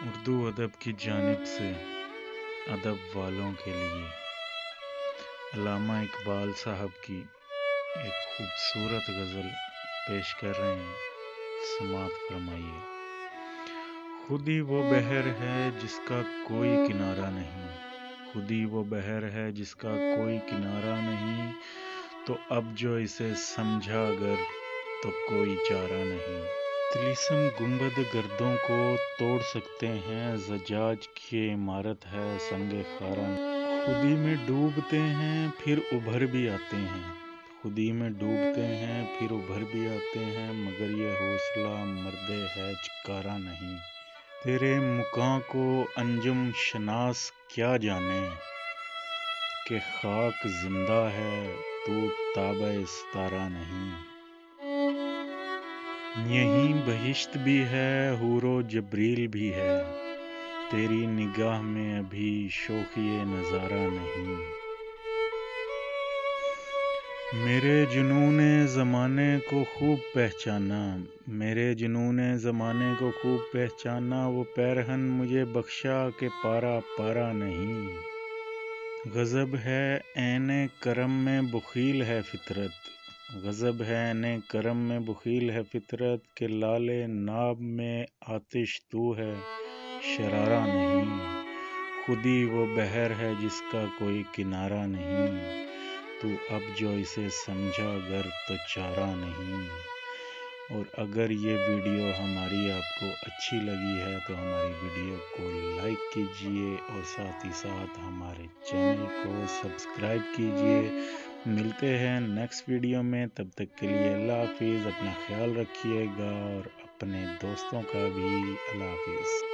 उर्दू अदब की जानिब से अदब वालों के लिए अल्लामा इकबाल साहब की एक खूबसूरत गज़ल पेश कर रहे हैं। समात फरमाइए। खुद ही वो बहर है जिसका कोई किनारा नहीं, खुद ही वो बहर है जिसका कोई किनारा नहीं, तो अब जो इसे समझा अगर तो कोई चारा नहीं। तिलिस्म गुंबद गर्दों को तोड़ सकते हैं, ज़जाज की इमारत है संगे खारा। खुद ही में डूबते हैं फिर उभर भी आते हैं, खुद ही में डूबते हैं फिर उभर भी आते हैं, मगर ये हौसला मर्दे है चिकारा नहीं। तेरे मुकां को अंजुम शनास क्या जाने कि खाक जिंदा है तू ताबे सितारा नहीं। यहीं बहिश्त भी है हूरो जबरील भी है, तेरी निगाह में अभी शोखिए नज़ारा नहीं। मेरे जुनूने ज़माने को खूब पहचाना, मेरे जुनूने ज़माने को खूब पहचाना, वो पैरहन मुझे बख्शा के पारा पारा नहीं। गज़ब है ऐने करम में बुखील है फितरत, गज़ब है ऐने करम में बुखील है फितरत, के लाले नाब में आतिश तू है शरारा नहीं। खुद ही वो बहर है जिसका कोई किनारा नहीं, तू अब जो इसे समझा अगर तो चारा नहीं। और अगर ये वीडियो हमारी आपको अच्छी लगी है तो हमारी वीडियो को लाइक कीजिए और साथ ही साथ हमारे चैनल को सब्सक्राइब कीजिए। मिलते हैं नेक्स्ट वीडियो में, तब तक के लिए अल्लाह हाफिज़। अपना ख्याल रखिएगा और अपने दोस्तों का भी। अल्लाह हाफिज़।